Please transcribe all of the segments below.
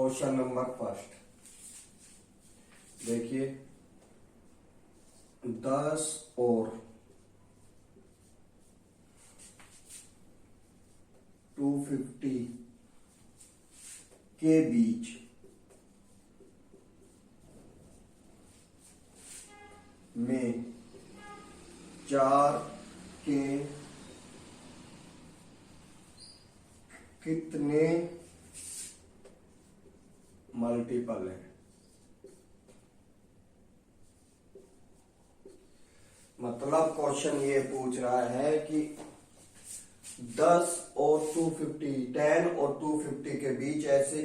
Question number first देखिए, 10 और 250 के बीच में 4 के कितने मल्टीपल है। मतलब क्वेश्चन ये पूछ रहा है कि 10 और 250, 10 और 250 के बीच ऐसे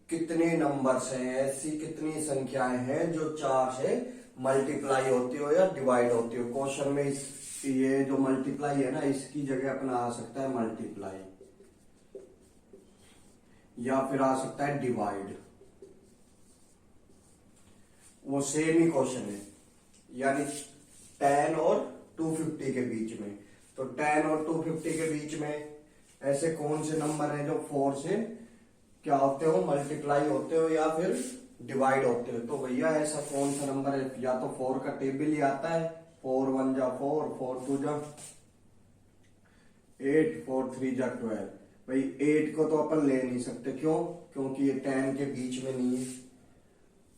कितने नंबर्स हैं, ऐसी कितनी संख्याएं हैं जो 4 से मल्टीप्लाई होती हो या डिवाइड होती हो। क्वेश्चन में ये जो मल्टीप्लाई है ना, इसकी जगह अपना आ सकता है मल्टीप्लाई, या फिर आ सकता है डिवाइड। वो सेम ही क्वेश्चन है, यानी 10 और 250 के बीच में। तो 10 और 250 के बीच में ऐसे कौन से नंबर हैं जो 4 से क्या होते हो, मल्टीप्लाई होते हो या फिर डिवाइड होते हो। तो भैया ऐसा कौन सा नंबर है, या तो 4 का टेबल ही आता है, 4 1 जा 4, 4 2 जा 8, 4 3 जा 12। भाई 8 को तो अपन ले नहीं सकते, क्यों? क्योंकि ये 10 के बीच में नहीं है।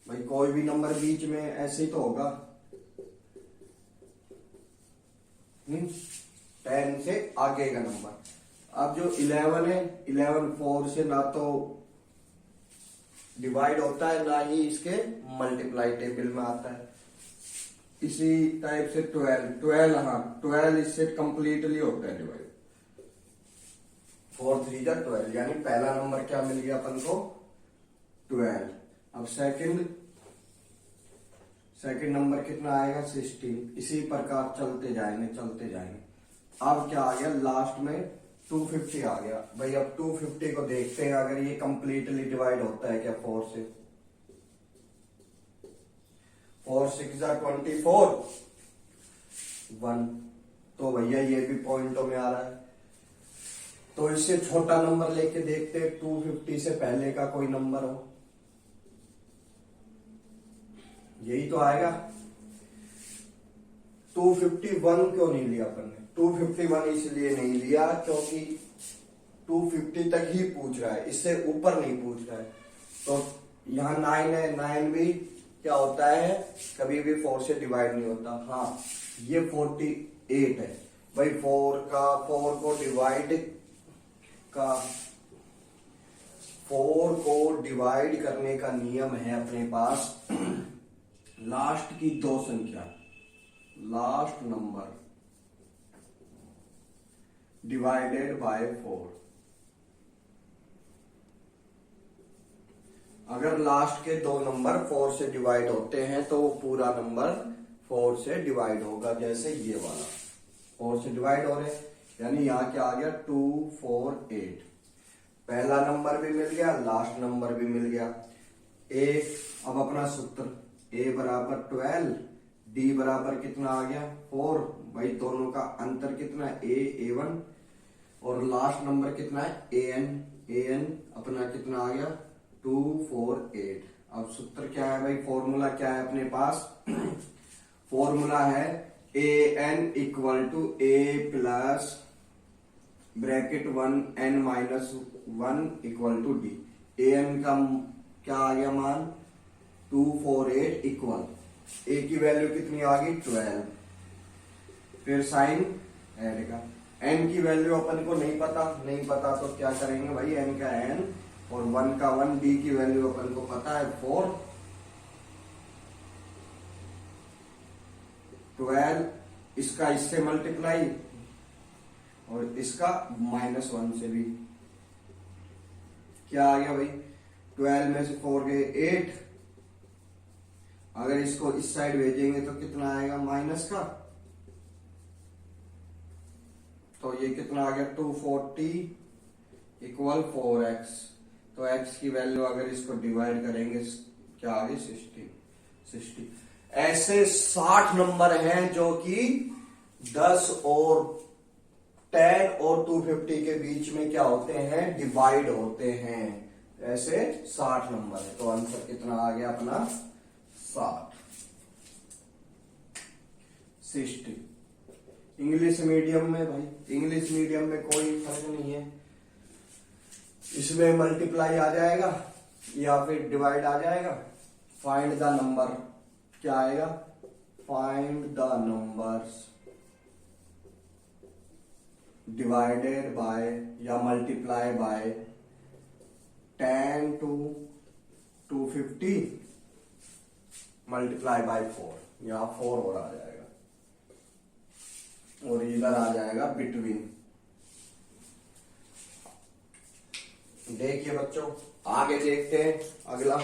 भाई कोई भी नंबर बीच में ऐसे ही तो होगा, 10 से आगे का नंबर। अब जो 11 है, 11 4 से ना तो डिवाइड होता है, ना ही इसके मल्टीप्लाई टेबल में आता है। इसी टाइप से 12, हाँ 12 इससे कंप्लीटली होता है डिवाइड। 4 3 जा 12, यानी पहला नंबर क्या मिल गया अपन को, 12। अब सेकंड नंबर कितना आएगा, 16। इसी प्रकार चलते जाएंगे। अब क्या आ गया लास्ट में, 250 आ गया। भाई अब 250 को देखते हैं, अगर ये कंप्लीटली डिवाइड होता है क्या 4 से। 4 6 जा 24, 1। तो भैया ये भी पॉइंटों में आ रहा है। तो इससे छोटा नंबर लेके देखते हैं, 250 से पहले का कोई नंबर हो, यही तो आएगा। 251 क्यों नहीं लिया अपन ने? 251 इसलिए नहीं लिया क्योंकि 250 तक ही पूछ रहा है, इससे ऊपर नहीं पूछ रहा है। तो यहाँ 9 है, 9 भी क्या होता है, कभी भी 4 से डिवाइड नहीं होता। हाँ ये 48 है। भाई 4 को डिवाइड करने का नियम है अपने पास, लास्ट की 2 संख्या, लास्ट नंबर डिवाइडेड बाय 4। अगर लास्ट के 2 नंबर 4 से डिवाइड होते हैं तो वो पूरा नंबर 4 से डिवाइड होगा। जैसे ये वाला 4 से डिवाइड हो रहे, यानी यहां क्या आ गया, 2 4 8। पहला नंबर भी मिल गया, लास्ट नंबर भी मिल गया। अब अपना सूत्र, a बराबर 12, d बराबर कितना आ गया 4। भाई दोनों का अंतर कितना है, a1, और लास्ट नंबर कितना है an अपना कितना आ गया 2 4 8। अब सूत्र क्या है भाई, फॉर्मूला क्या है अपने पास, फॉर्मूला है an equal to a plus bracket 1 n minus 1 equal to d। an का क्या आ गया मान, 2 4 8 इक्वल a की वैल्यू कितनी आ गई 12। फिर साइन ऐड का, n की वैल्यू अपन को नहीं पता तो क्या करेंगे भाई, n का n और 1 का 1, d की वैल्यू अपन को पता है 4। 12 इसका इससे मल्टीप्लाई और इसका -1 से भी। क्या आ गया भाई, 12 में से 4 गए 8। अगर इसको इस साइड भेजेंगे तो कितना आएगा, माइनस का। तो ये कितना आ गया 240 इक्वल 4x। तो x की वैल्यू अगर इसको डिवाइड करेंगे क्या आ गई 60। ऐसे 60 नंबर हैं जो कि 10 और 10 और 250 के बीच में क्या होते हैं, डिवाइड होते हैं। ऐसे 60 नंबर है, तो आंसर कितना आ गया अपना 60। 60। इंग्लिश मीडियम में भाई, इंग्लिश मीडियम में कोई फर्क नहीं है, इसमें मल्टीप्लाई आ जाएगा या फिर डिवाइड आ जाएगा। फाइंड द नंबर क्या आएगा, find the numbers divided by या multiply by 10 to 250 multiply by 4, यहां 4 और आ जाएगा और इधर आ जाएगा बिटवीन। देखिए बच्चों, आगे देखते हैं अगला।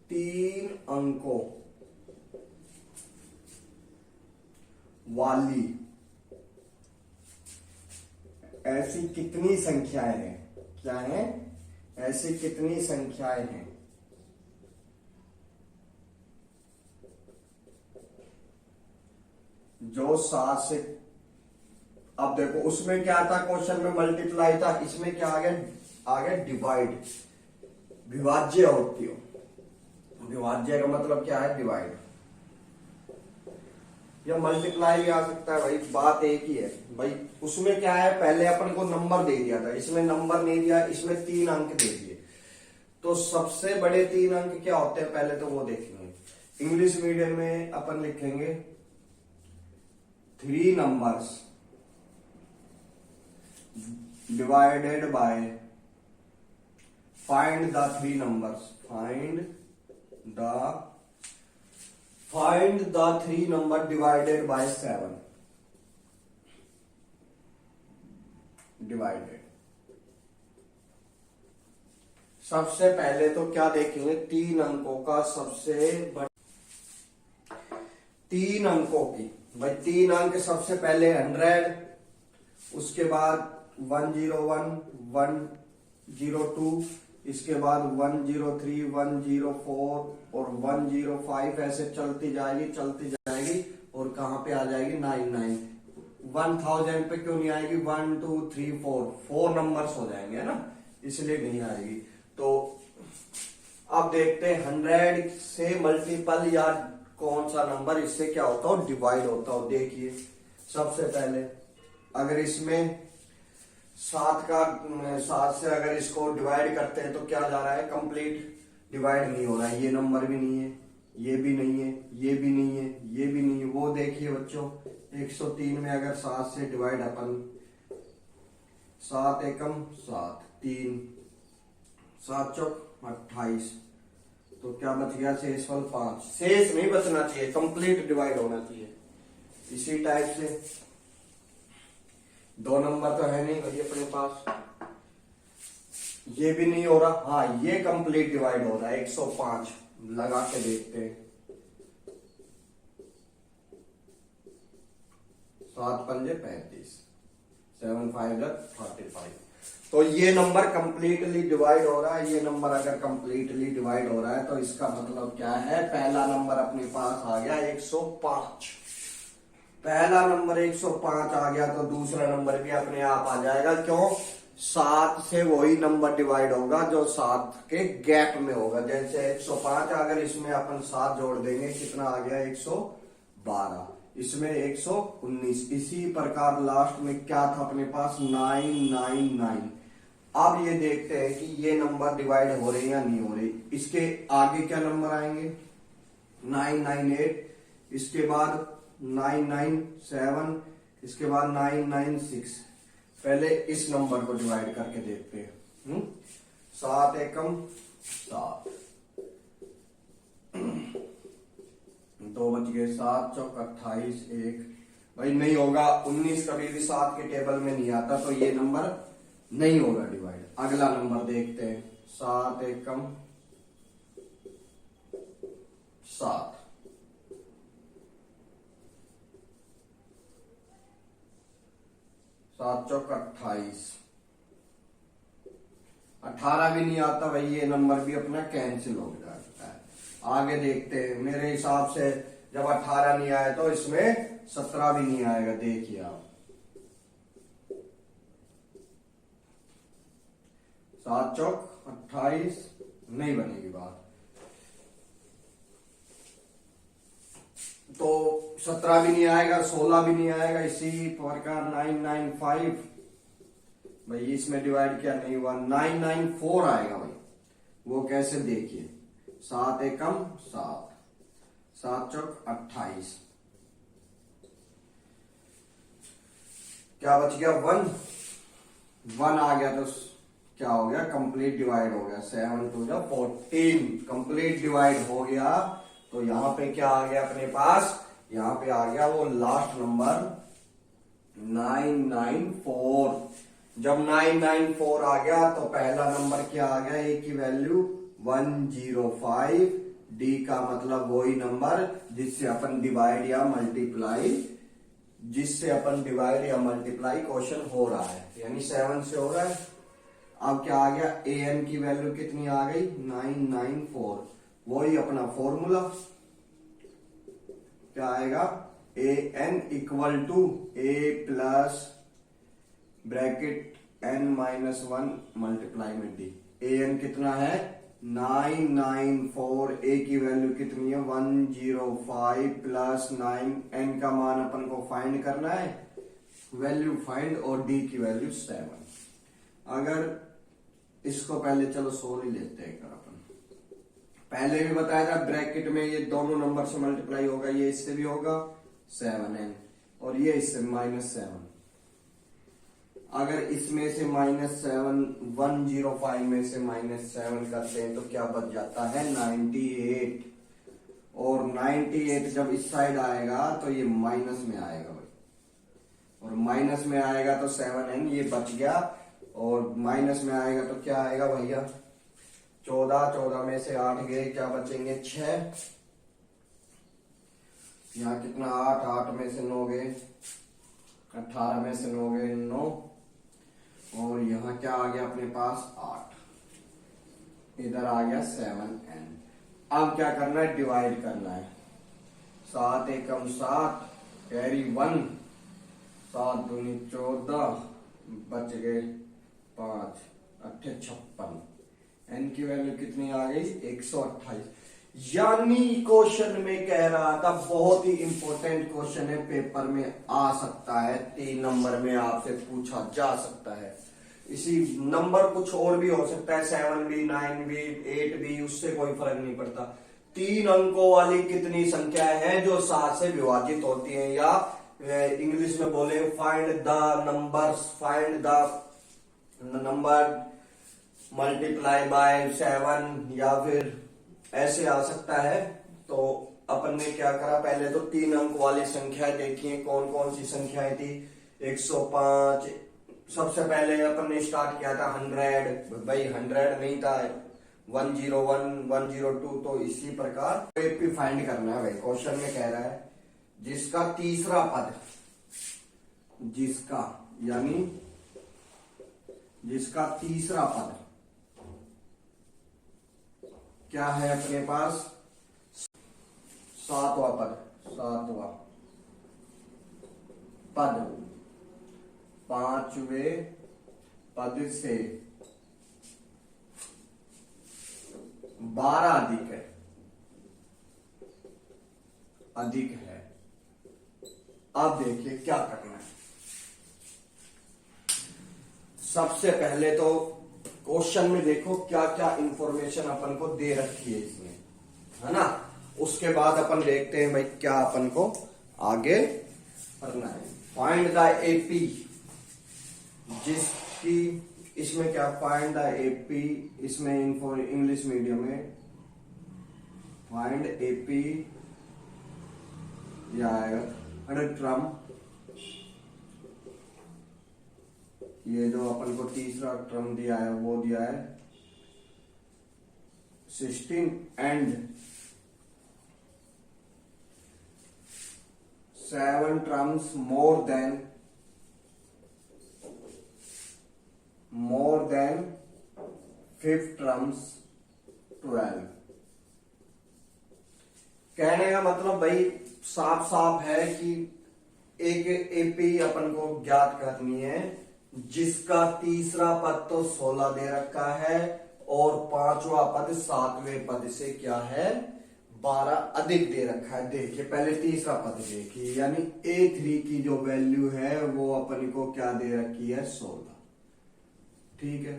तीन अंकों वाली ऐसी कितनी संख्याएं हैं, क्या है, ऐसी कितनी संख्याएं हैं जो 7 से, अब देखो उसमें क्या था, क्वेश्चन में मल्टीप्लाई था, इसमें क्या आ गया डिवाइड, विभाज्य होती हो। विभाज्य का मतलब क्या है, डिवाइड या मल्टीप्लाई भी आ सकता है भाई, बात एक ही है भाई। उसमें क्या है, पहले अपन को नंबर दे दिया था, इसमें नंबर नहीं दिया, इसमें 3 अंक दे दिए, तो सबसे बड़े 3 अंक क्या होते हैं पहले तो वो देखेंगे। इंग्लिश मीडियम में अपन लिखेंगे 3 numbers divided bye, find the 3 numbers, find the 3 number divided by 7, divided. सबसे पहले तो क्या देखेंगे, 3 अंकों का सबसे बड़ा, 3 अंकों की भाई, 3 अंक सबसे पहले 100, उसके बाद 101, 102, इसके बाद 103, 104 और 105, ऐसे चलती जाएगी और कहां पे आ जाएगी 99। 1000 पे क्यों नहीं आएगी, 1 2 3 4 नंबर्स हो जाएंगे, है ना, इसलिए नहीं आएगी। तो अब देखते हैं 100 से मल्टीपल या कौन सा नंबर इससे क्या होता हो, डिवाइड होता हो। देखिए सबसे पहले अगर इसमें 7 से अगर इसको डिवाइड करते हैं तो क्या जा रहा है, कंप्लीट डिवाइड नहीं हो रहा है, ये नंबर भी नहीं है, ये भी नहीं है, ये भी नहीं है, ये भी नहीं है। वो देखिए बच्चों 103 में अगर 7 से डिवाइड अपन, 7 एकम 7, 3 7 चौक 28, तो क्या बच गया, शेषफल 5। शेष नहीं बचना चाहिए, कंप्लीट डिवाइड होना चाहिए। इसी टाइप से 2 नंबर तो है नहीं भाई अपने पास, ये भी नहीं हो रहा, हाँ ये कंप्लीट डिवाइड हो रहा है, 105 लगा के देखते हैं, 7 पंजे 35, 7 5 35, तो ये नंबर कंप्लीटली डिवाइड हो रहा है। ये नंबर अगर कंप्लीटली डिवाइड हो रहा है तो इसका मतलब क्या है, पहला नंबर अपने पास आ गया 105। पहला नंबर 105 आ गया तो दूसरा नंबर भी अपने आप आ जाएगा, क्यों, 7 से वही नंबर डिवाइड होगा जो 7 के गैप में होगा। जैसे 105 अगर इसमें अपन 7 जोड़ देंगे कितना आ गया, 112, इसमें 119। इसी प्रकार लास्ट में क्या था अपने पास, 999। अब ये देखते हैं कि ये नंबर डिवाइड हो रहे या नहीं हो रहे। इसके आगे क्या नंबर आएंगे, 998, इसके बाद 997, इसके बाद 996। पहले इस नंबर को डिवाइड करके देखते हैं। 7 एकम 7, 2 बच गए, 7 चौक 28, 1 भाई नहीं होगा, 19 कभी भी 7 के टेबल में नहीं आता, तो ये नंबर नहीं होगा डिवाइड। अगला नंबर देखते हैं, 7 एकम 7, 7 चौक 28, 18 भी नहीं आता भाई, ये नंबर भी अपना कैंसिल हो जाता है। आगे देखते हैं, मेरे हिसाब से जब 18 नहीं आया तो इसमें 17 भी नहीं आएगा। देखिए आप, 7 चौक 28, नहीं बनेगी बात। तो 17 भी नहीं आएगा, 16 भी नहीं आएगा। इसी प्रकार 995 भाई इसमें डिवाइड क्या नहीं हुआ, 994 आएगा भाई। वो कैसे देखिए, 7 एकम 7, 7 चौक 28, क्या बच गया 1, 1 आ गया तो क्या हो गया, कंप्लीट डिवाइड हो गया। 7 2 जा 14, कंप्लीट डिवाइड हो गया। तो यहां पे क्या आ गया अपने पास, यहां पे आ गया वो लास्ट नंबर 994। जब 994 आ गया तो पहला नंबर क्या आ गया, ए की वैल्यू 105, डी का मतलब वही नंबर जिससे अपन डिवाइड या मल्टीप्लाई क्वेश्चन हो रहा है, यानी 7 से हो रहा है। अब क्या आ गया, ए एन की वैल्यू कितनी आ गई, 994, वही अपना फॉर्मूला क्या आएगा, A N equal to A plus bracket N minus 1 multiply में डी। ए एन कितना है 994, ए की वैल्यू कितनी है 105 प्लस 9, एन का मान अपन को फाइंड करना है, वैल्यू फाइंड, और डी की वैल्यू 7। अगर इसको पहले चलो 16 ही लेते हैं कर अपन, पहले भी बताया था ब्रैकेट में ये दोनों नंबर से मल्टीप्लाई होगा, ये इससे भी होगा 7n और ये इससे -7। अगर इसमें से -7 105 में से -7 करते हैं तो क्या बच जाता है 98, और 98 जब इस साइड आएगा तो ये माइनस में आएगा भाई, और माइनस में आएगा तो 7n ये बच गया, और माइनस में आएगा तो क्या आएगा भैया 14, 14 में से 8 गए, क्या बचेंगे 6, यहाँ कितना 8, 8 में से 9 गए, 18 में से 9 गए 9, और यहाँ क्या आ गया अपने पास 8, इधर आ गया 7n। अब क्या करना है, डिवाइड करना है। 7 एकम 7, कैरी 1, 7 दूनी 14, बच गए 5, 8 56, एन की वैल्यू कितनी आ गई 128। यानी क्वेश्चन में कह रहा था, बहुत ही इंपॉर्टेंट क्वेश्चन है, पेपर में आ सकता है, 3 नंबर में आपसे पूछा जा सकता है। इसी नंबर कुछ और भी हो सकता है, 7 भी 9 भी 8 भी, उससे कोई फर्क नहीं पड़ता। 3 अंकों वाली कितनी संख्या है जो 7 से विभाजित होती है, या इंग्लिश में बोले find the number multiply by 7, या फिर ऐसे आ सकता है। तो अपन ने क्या करा, पहले तो 3 अंक वाली संख्या देखिए कौन कौन सी संख्याएं थी। 105 सबसे पहले अपन ने स्टार्ट किया था, 100 भाई 100 नहीं था, 101 102, तो इसी प्रकार एपी फाइंड करना है भाई। क्वेश्चन में कह रहा है जिसका तीसरा पद, जिसका तीसरा पद क्या है अपने पास, 7वां पद 5वें पद से 12 अधिक है। अब देखिए क्या करना है। सबसे पहले तो क्वेश्चन में देखो क्या क्या इंफॉर्मेशन अपन को दे रखी है इसमें, है ना। उसके बाद अपन देखते हैं भाई क्या अपन को आगे करना है। फाइंड द एपी, जिसकी इसमें क्या फाइंड द एपी, इसमें इंग्लिश मीडियम में फाइंड एपी या आएगा 100 ट्रम। ये जो अपन को तीसरा टर्म दिया है वो दिया है 16 and 7 terms more than fifth terms 12। कहने का मतलब भाई साफ साफ है कि एक एपी अपन को ज्ञात करनी है जिसका तीसरा पद तो 16 दे रखा है और पांचवा पद सातवें पद से क्या है 12 अधिक दे रखा है। देखिए पहले तीसरा पद देखिए, यानी A3 की जो वैल्यू है वो अपन को क्या दे रखी है 16। ठीक है,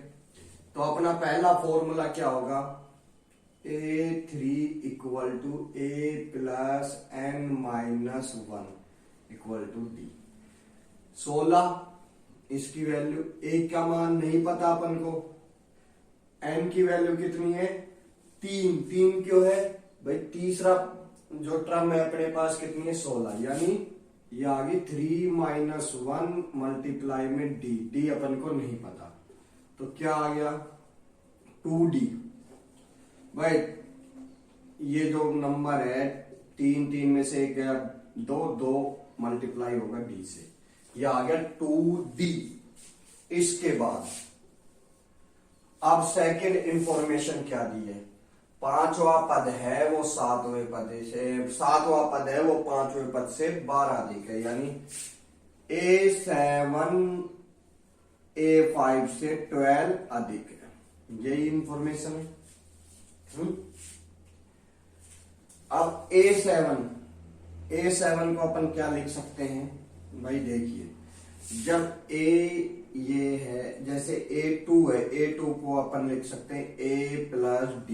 तो अपना पहला फॉर्मूला क्या होगा, A3 equal to A plus n minus 1 equal to D। 16 इसकी वैल्यू, A का मान नहीं पता अपन को, n की वैल्यू कितनी है 3। 3 क्यों है भाई, तीसरा जो टर्म है अपने पास कितनी है 16, यानी ये आ गई 3 माइनस 1 मल्टीप्लाई में D। D अपन को नहीं पता, तो क्या आ गया 2D। भाई ये जो नंबर है 3 3 में से एक गया 2, 2 मल्टीप्लाई होगा D से, यह आ गया 2D। इसके बाद अब सेकंड इंफॉर्मेशन क्या दी है, पांचवा पद है वो सातवें पद से, सातवां पद है वो पांचवें पद से 12 अधिक है, यानी A7 A5 से 12 अधिक है। यही इंफॉर्मेशन है। अब A7 को अपन क्या लिख सकते हैं भाई, देखिए जब A ये है, जैसे A2 है, A2 को अपन लिख सकते हैं A प्लस D,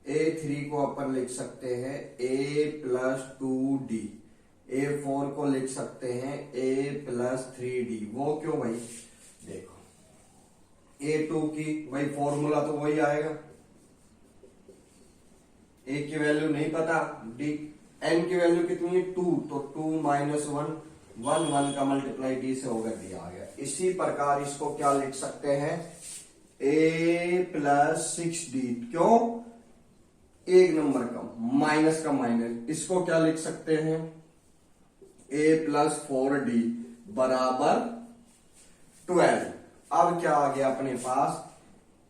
A3 को अपन लिख सकते हैं A प्लस 2D, A4 को लिख सकते हैं A प्लस 3D। वो क्यों भाई, देखो A2 की भाई फॉर्मूला तो वही आएगा, A की वैल्यू नहीं पता, D n की वैल्यू कितनी है 2, तो 2 माइनस 1 1 का मल्टीप्लाई D से होगा, D आ गया। इसी प्रकार इसको क्या लिख सकते हैं A प्लस 6D, क्यों एक नंबर कम, माइनस का माइनस, इसको क्या लिख सकते हैं A प्लस 4D बराबर 12। अब क्या आ गया अपने पास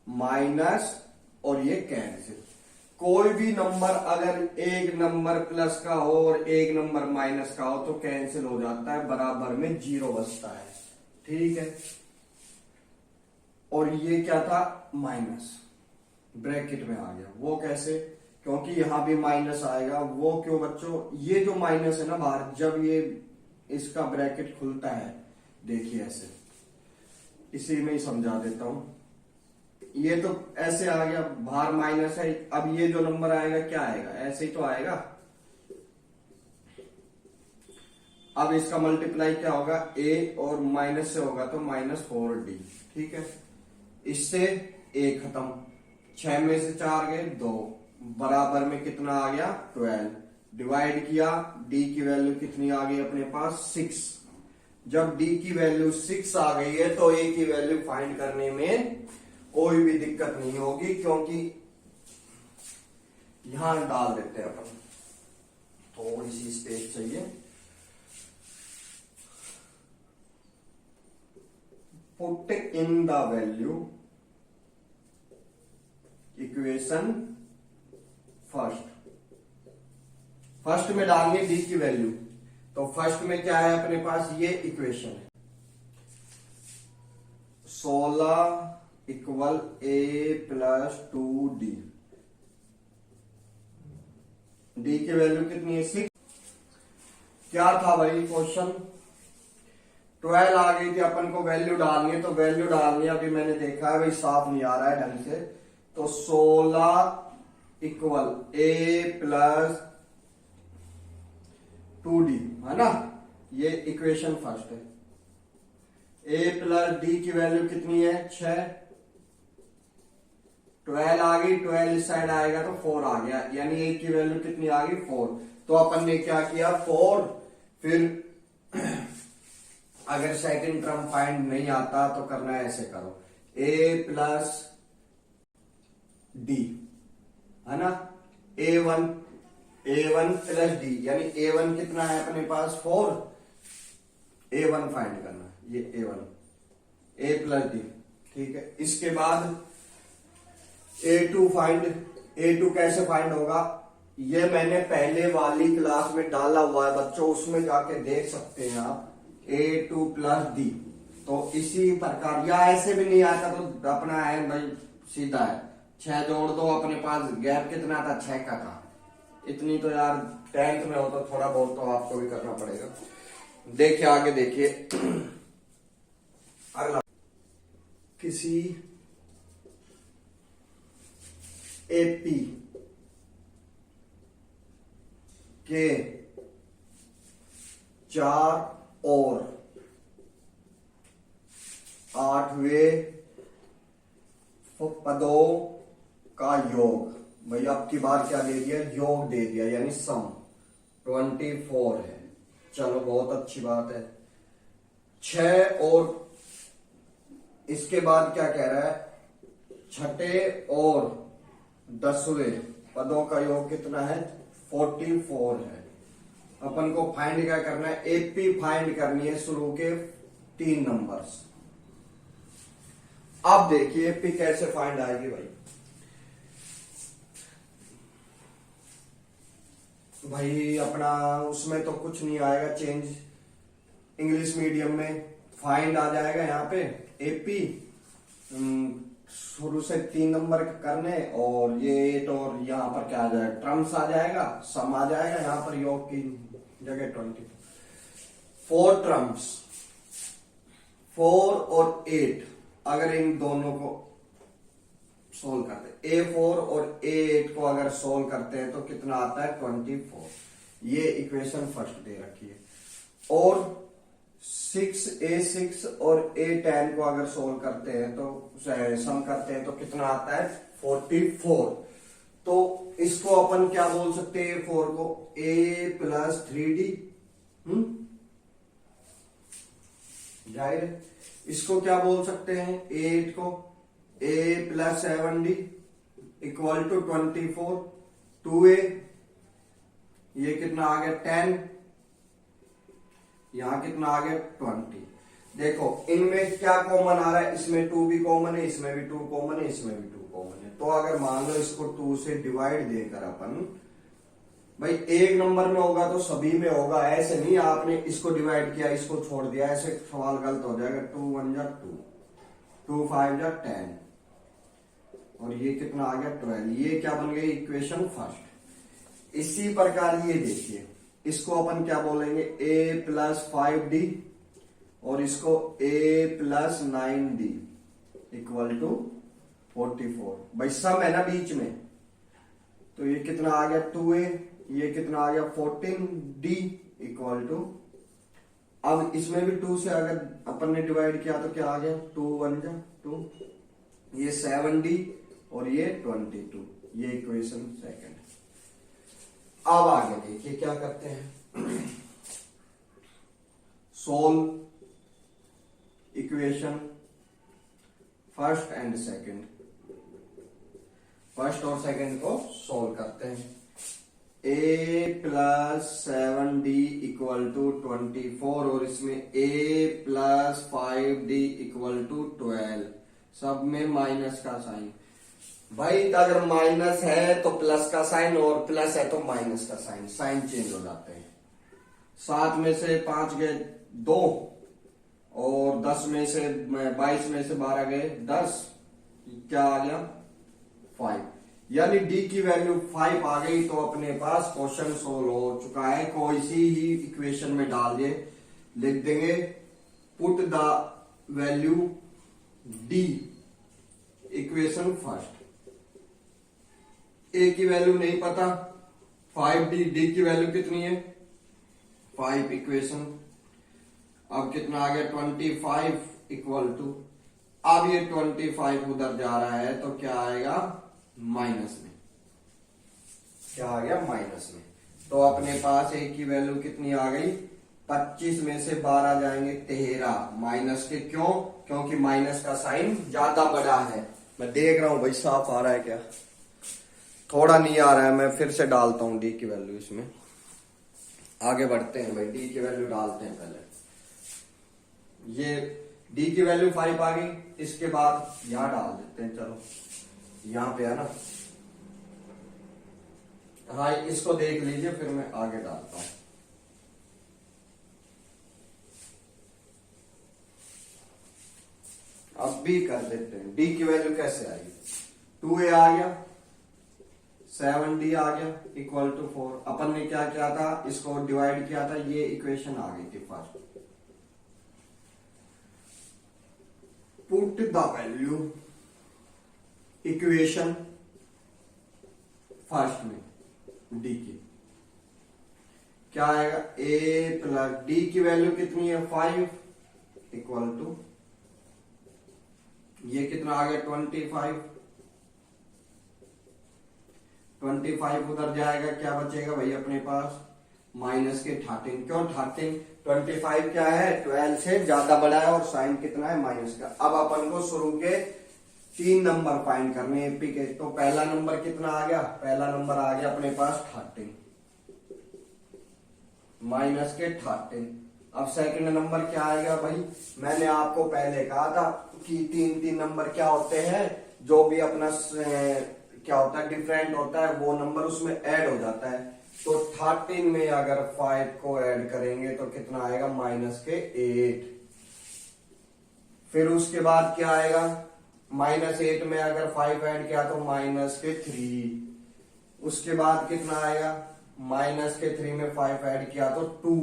माइनस और ये कैंसिल, कोई भी नंबर अगर एक नंबर प्लस का हो और एक नंबर माइनस का हो तो कैंसिल हो जाता है, बराबर में 0 बचता है। ठीक है, और ये क्या था माइनस ब्रैकेट में आ गया, वो कैसे, क्योंकि यहां भी माइनस आएगा। वो क्यों बच्चों, ये जो माइनस है ना बाहर, जब ये इसका ब्रैकेट खुलता है, देखिए ऐसे, इसी में ही समझा देता हूं, ये तो ऐसे आ गया बाहर माइनस है, अब ये जो नंबर आएगा क्या आएगा, ऐसे ही तो आएगा। अब इसका मल्टीप्लाई क्या होगा A और माइनस से होगा तो माइनस 4D। ठीक है, इससे A खत्म, 6 में से 4 गए 2, बराबर में कितना आ गया 12, डिवाइड किया D की वैल्यू कितनी आ गई अपने पास 6। जब D की वैल्यू 6 आ गई है तो A की वैल्यू फाइंड करने में कोई भी दिक्कत नहीं होगी, क्योंकि यहां डाल देते हैं अपन, थोड़ी सी स्पेस चाहिए। Put in the value equation first में डालनी है D की वैल्यू, तो फर्स्ट में क्या है अपने पास ये इक्वेशन है 16 equal A plus 2D। D की वैल्यू कितनी है 6। क्या था भाई क्वेश्चन, 12 आ गई थी, अपन को वैल्यू डालनी है, तो वैल्यू डालनी है, अभी मैंने देखा है भाई साफ नहीं आ रहा है ढंग से, तो 16 इक्वल A प्लस 2D है ना, ये इक्वेशन फर्स्ट है। A प्लस D की वैल्यू कितनी है 6, 12 आ गई, 12 इस साइड आएगा तो 4 आ गया, यानी A की वैल्यू कितनी आ गई 4। तो अपन ने क्या किया 4, फिर अगर सेकंड टर्म फाइंड नहीं आता तो करना है ऐसे करो A प्लस D है ना, A1 प्लस D, यानी A1 कितना है अपने पास 4, A1 फाइंड करना, ये A1 A प्लस D। ठीक है, इसके बाद A2 कैसे फाइंड होगा, ये मैंने पहले वाली क्लास में डाला हुआ है बच्चों, उसमें जाके देख सकते हैं आप। A2 प्लस D, तो इसी प्रकार, या ऐसे भी नहीं आता तो अपना है भाई सीधा है, 6 जोड़ दो, अपने पास गैप कितना था, 6 का था। इतनी तो यार 10th में हो तो थोड़ा बहुत तो आपको भी करना पड़ेगा। देखिए आगे देखिए, अगला, किसी एपी के 4 और 8वें पदों का योग, भाई अब की बार क्या दे दिया, योग दे दिया, यानी सम 24 है। चलो बहुत अच्छी बात है। 6 और इसके बाद क्या कह रहा है, छठे और 10वें पदों का योग कितना है, 44 है। अपन को फाइंड क्या करना है, एपी फाइंड करनी है शुरू के 3 नंबर्स। अब देखिए एपी कैसे फाइंड आएगी भाई अपना उसमें तो कुछ नहीं आएगा चेंज, इंग्लिश मीडियम में फाइंड आ जाएगा यहाँ पे एपी, शुरू से 3 नंबर करने, और ये 8 और यहाँ पर क्या आ जाएगा, ट्रम्स आ जाएगा, सम आ जाएगा, यहाँ पर योग की जगह 20, 4 ट्रम्स, 4 और 8, अगर इन दोनों को सोल्व करते हैं, A4 और A8 को अगर सोल्व करते हैं तो कितना आता है, 24। ये इक्वेशन फर्स्ट दे रखी है। और A6 और A10 को अगर सोल्व करते हैं तो सम करते हैं तो कितना आता है, 44। तो इसको अपन क्या बोल सकते हैं, A4 को A प्लस 3D, जाहिर है। इसको क्या बोल सकते हैं, A8 को A plus 7D equal to 24, 2A, ये कितना आ गया 10, यहां कितना आ गया 20। देखो इनमें क्या कॉमन आ रहा है, इसमें 2 भी कॉमन है, इसमें भी 2 कॉमन है, इसमें भी 2 कॉमन है। तो अगर मान लो इसको 2 से डिवाइड देकर अपन, भाई एक नंबर में होगा तो सभी में होगा, ऐसे नहीं आपने इसको डिवाइड किया इसको छोड़ दिया, ऐसे सवाल गलत हो जाएगा। 2 1 जा 2, 2 5 जा 10, और ये कितना आ गया 12। ये क्या बन गई, इक्वेशन फर्स्ट। इसी प्रकार ये देखिए, इसको अपन क्या बोलेंगे, A प्लस 5D, और इसको A plus 9D equal to 44। भाई सम है ना बीच में, तो ये कितना आ गया 2A, ये कितना आ गया 14D इक्वल टू, अब इसमें भी 2 से अगर अपन ने डिवाइड किया तो क्या आ गया, 2 1 जा 2, ये 7D और ये 22, ये इक्वेशन सेकंड। अब आगे देखिए क्या करते हैं, solve equation first and second, first और सेकंड को सोल्व करते हैं। A plus 7D equal to 24, और इसमें A plus 5D equal to 12, सब में माइनस का साइन। भाई अगर माइनस है तो प्लस का साइन, और प्लस है तो माइनस का साइन, साइन चेंज हो जाते हैं। 7 में से 5 गए 2, और 10 में से 22 में से 12 गए 10, क्या आ गया 5, यानी डी की वैल्यू 5 आ गई। तो अपने पास क्वेश्चन सोल्व हो चुका है। कोई सी ही इक्वेशन में डाल दिए, लिख देंगे put the value the equation first. A की वैल्यू नहीं पता, 5D, डी की वैल्यू कितनी है 5, इक्वेशन अब कितना आ गया 25 इक्वल टू, अब ये 25 उधर जा रहा है तो क्या आएगा माइनस में, क्या आ गया माइनस में। तो अपने पास ए की वैल्यू कितनी आ गई 25 में से 12 जाएंगे 13, माइनस के क्यों, क्योंकि माइनस का साइन ज्यादा बड़ा है। मैं देख रहा हूं भाई साफ आ रहा है क्या, थोड़ा नहीं आ रहा है, मैं फिर से डालता हूं डी की वैल्यू इसमें। आगे बढ़ते हैं भाई, डी की वैल्यू डालते हैं पहले। ये डी की वैल्यू 5 आ गई, इसके बाद यहां डाल देते हैं। चलो यहाँ पे है ना। हाँ, इसको देख लीजिए, फिर मैं आगे डालता हूं। अब बी कर देते हैं। डी की वैल्यू कैसे आएगी? 2a आ गया, 7d आ गया इक्वल टू 4। अपन ने क्या किया था, इसको डिवाइड किया था, ये इक्वेशन आ गई थी first. Put the value equation first में डी की क्या आएगा, a प्लस डी की वैल्यू कितनी है 5 इक्वल टू ये कितना आ गया 25 उधर जाएगा, क्या बचेगा भाई अपने पास माइनस के 13। क्यों 13? 25 क्या है 12 से ज्यादा बड़ा है और साइन कितना है माइनस का। अब अपन को शुरू के 3 नंबर फाइंड करने एपी के। तो पहला नंबर कितना आ गया, पहला नंबर आ गया अपने पास 13 माइनस के 13। अब सेकंड नंबर क्या आएगा भाई, मैंने आपको पहले कहा था कि 3 नंबर क्या होते हैं, जो भी अपना क्या होता है डिफरेंट होता है, वो नंबर उसमें ऐड हो जाता है। तो 13 में अगर 5 को ऐड करेंगे तो कितना आएगा माइनस के 8। फिर उसके बाद क्या आएगा, -8 में अगर 5 ऐड किया तो माइनस के 3। उसके बाद कितना आएगा, माइनस के 3 में 5 ऐड किया तो 2।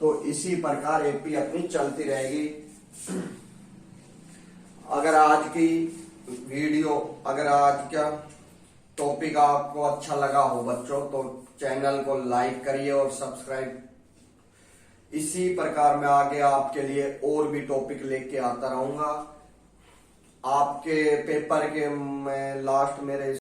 तो इसी प्रकार एपी अपनी चलती रहेगी। अगर आज की वीडियो, अगर आज का टॉपिक आपको अच्छा लगा हो बच्चों, तो चैनल को लाइक करिए और सब्सक्राइब। इसी प्रकार मैं आगे आपके लिए और भी टॉपिक लेके आता रहूंगा। आपके पेपर के मैं लास्ट मेरे